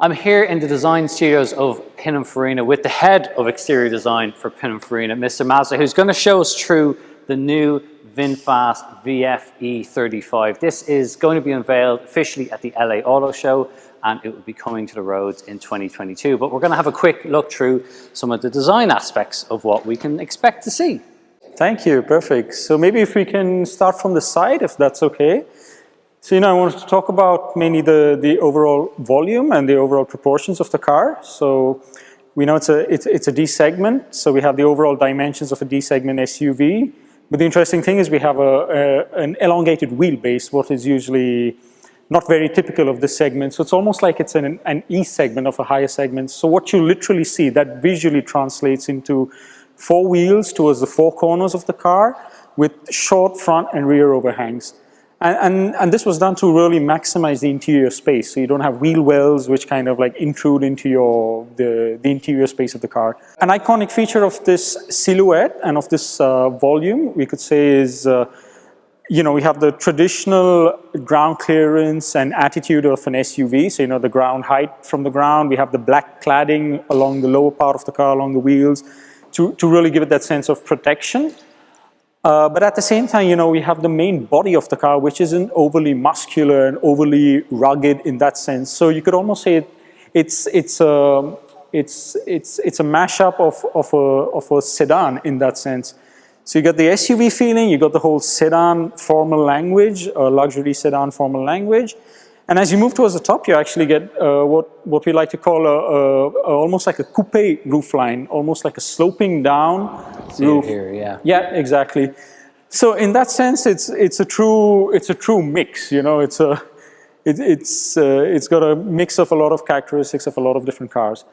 I'm here in the design studios of Pininfarina with the head of exterior design for Pininfarina, Mr. Mazda, who's going to show us through the new Vinfast VF8 This is going to be unveiled officially at the LA Auto Show, and it will be coming to the roads in 2022. But we're going to have a quick look through some of the design aspects of what we can expect to see. Thank you, perfect. So maybe if we can start from the side, if that's okay. So, I wanted to talk about mainly the overall volume and the overall proportions of the car. So we know it's a D segment, so we have the overall dimensions of a D segment SUV. But the interesting thing is we have an elongated wheelbase, what is usually not very typical of this segment. So it's almost like it's an E segment of a higher segment. So what you literally see, that visually translates into 4 wheels towards the 4 corners of the car with short front and rear overhangs. And this was done to really maximize the interior space. So you don't have wheel wells which kind of like intrude into the interior space of the car. An iconic feature of this silhouette and of this volume, we could say, is we have the traditional ground clearance and attitude of an SUV. So the ground height from the ground. We have the black cladding along the lower part of the car, along the wheels, to really give it that sense of protection. But at the same time, we have the main body of the car, which isn't overly muscular and overly rugged in that sense. So you could almost say it's a mashup of a sedan in that sense. So you got the SUV feeling, you got the whole sedan formal language, luxury sedan formal language. And as you move towards the top, you actually get what we like to call almost like a coupe roofline, almost like a sloping down roof. Here, yeah. Yeah, exactly. So in that sense, it's a true mix. It's got a mix of a lot of characteristics of a lot of different cars.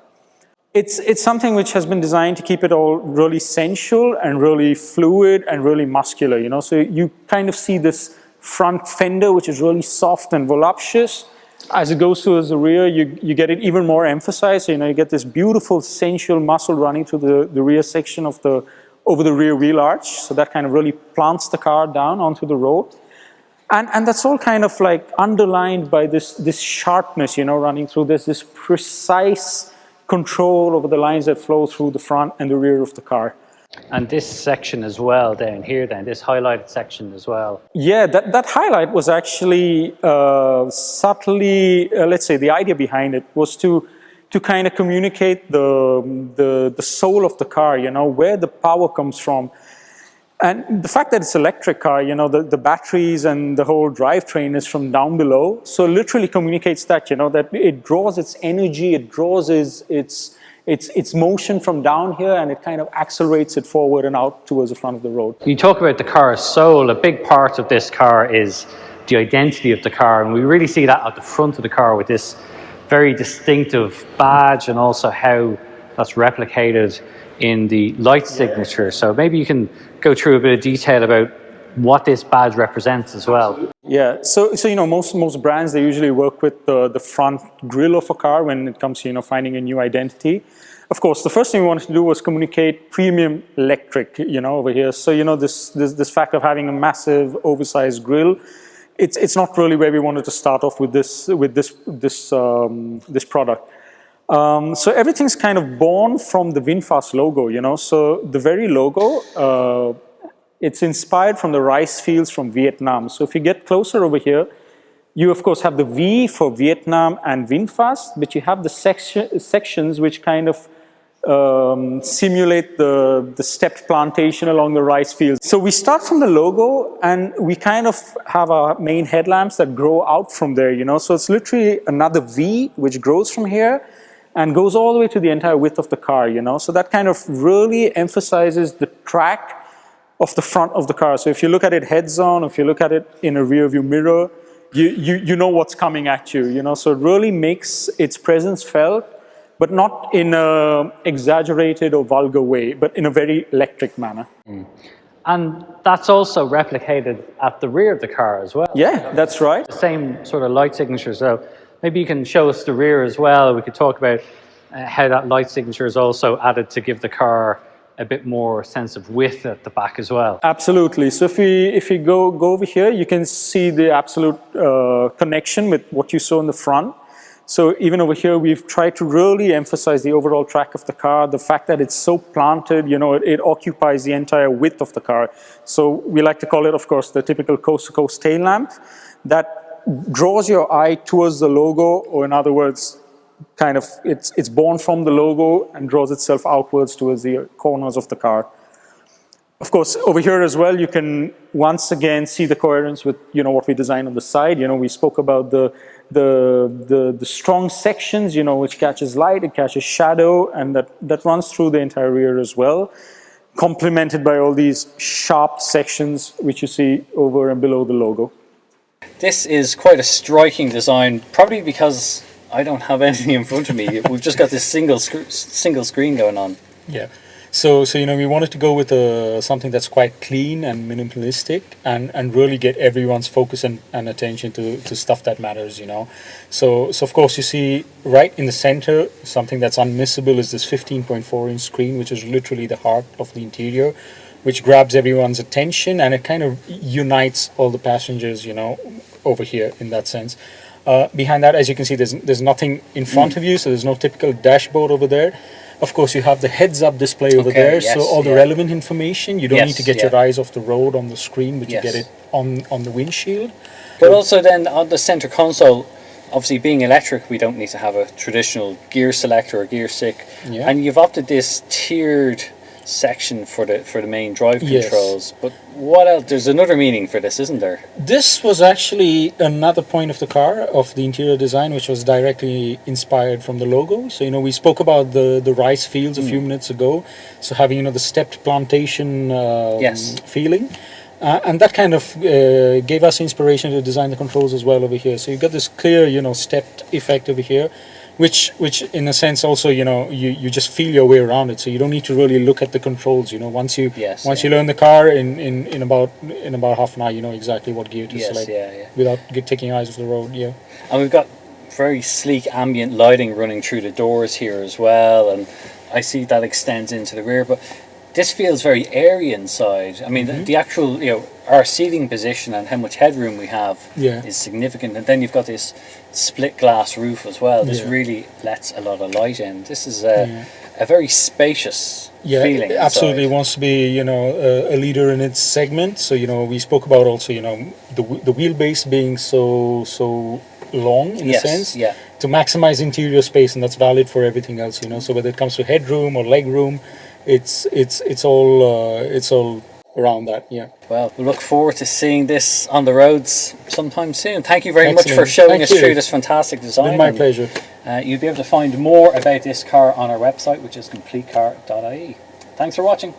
It's something which has been designed to keep it all really sensual and really fluid and really muscular. So you kind of see this front fender, which is really soft and voluptuous. As it goes towards the rear, you get it even more emphasized. So, you get this beautiful sensual muscle running through the rear section of over the rear wheel arch. So that kind of really plants the car down onto the road. And that's all kind of like underlined by this sharpness, running through this precise control over the lines that flow through the front and the rear of the car. And this section as well down here then, this highlighted section as well. Yeah, that highlight was actually subtly, let's say the idea behind it was to kind of communicate the soul of the car, where the power comes from. And the fact that it's an electric car, the batteries and the whole drivetrain is from down below. So it literally communicates that, that it draws its energy, it draws its motion from down here, and it kind of accelerates it forward and out towards the front of the road. You talk about the car's soul. A big part of this car is the identity of the car, and we really see that at the front of the car with this very distinctive badge, and also how that's replicated in the light signature. So maybe you can go through a bit of detail about what this badge represents as well. Yeah, so most brands, they usually work with the front grille of a car when it comes to finding a new identity. Of course, the first thing we wanted to do was communicate premium electric, over here. So this fact of having a massive oversized grille, it's not really where we wanted to start off with this product. So everything's kind of born from the Vinfast logo, So the very logo. It's inspired from the rice fields from Vietnam. So if you get closer over here, you of course have the V for Vietnam and Vinfast, but you have the sections which kind of simulate the stepped plantation along the rice fields. So we start from the logo, and we kind of have our main headlamps that grow out from there, So it's literally another V which grows from here and goes all the way to the entire width of the car, So that kind of really emphasizes the track of the front of the car. So if you look at it heads on, if you look at it in a rear view mirror, you know what's coming at you, So it really makes its presence felt, but not in an exaggerated or vulgar way, but in a very electric manner. Mm. And that's also replicated at the rear of the car as well. Yeah, that's right. The same sort of light signature. So maybe you can show us the rear as well. We could talk about how that light signature is also added to give the car a bit more sense of width at the back as well. Absolutely. So if we go over here, you can see the absolute connection with what you saw in the front. So even over here, we've tried to really emphasize the overall track of the car, the fact that it's so planted, you know, it occupies the entire width of the car. So we like to call it, of course, the typical coast-to-coast tail lamp that draws your eye towards the logo, or in other words, kind of it's born from the logo and draws itself outwards towards the corners of the car. Of course, over here as well, you can once again see the coherence with, you know, what we designed on the side. You know, we spoke about the strong sections, you know, which catches light, it catches shadow, and that runs through the entire rear as well, complemented by all these sharp sections which you see over and below the logo. This is quite a striking design, probably because I don't have anything in front of me. We've just got this single screen going on. Yeah. So you know, we wanted to go with something that's quite clean and minimalistic, and really get everyone's focus and attention to stuff that matters, you know. So of course you see right in the center, something that's unmissable is this 15.4-inch screen, which is literally the heart of the interior, which grabs everyone's attention, and it kind of unites all the passengers, you know, over here in that sense. Behind that, as you can see, there's nothing in front of you, so there's no typical dashboard over there. Of course, you have the heads-up display over there, yes, so all the relevant information, you don't need to get your eyes off the road on the screen, but you get it on the windshield. But also then on the center console, obviously being electric, we don't need to have a traditional gear selector or gear stick. Yeah. And you've opted this tiered section for the main drive controls. But what else? There's another meaning for this, isn't there? This was actually another point of the car, of the interior design, which was directly inspired from the logo. So, you know, we spoke about the rice fields a few minutes ago. So having, you know, the stepped plantation feeling. And that kind of gave us inspiration to design the controls as well over here. So you've got this clear, you know, stepped effect over here, which in a sense also, you know, you just feel your way around it. So you don't need to really look at the controls. You know, once you learn the car in about half an hour, you know exactly what gear to select without taking your eyes off the road. Yeah. And we've got very sleek ambient lighting running through the doors here as well, and I see that extends into the rear. But this feels very airy inside. I mean, the actual, you know, our seating position and how much headroom we have is significant. And then you've got this split glass roof as well. This really lets a lot of light in. This is a very spacious feeling. It absolutely wants to be, you know, a leader in its segment. So, you know, we spoke about also, you know, the wheelbase being so long in a sense to maximize interior space, and that's valid for everything else, you know. So whether it comes to headroom or legroom, it's all around that. Well, we look forward to seeing this on the roads sometime soon. Thank you very much for showing us through this fantastic design. It's been my pleasure. You'll be able to find more about this car on our website, which is CompleteCar.ie. Thanks for watching.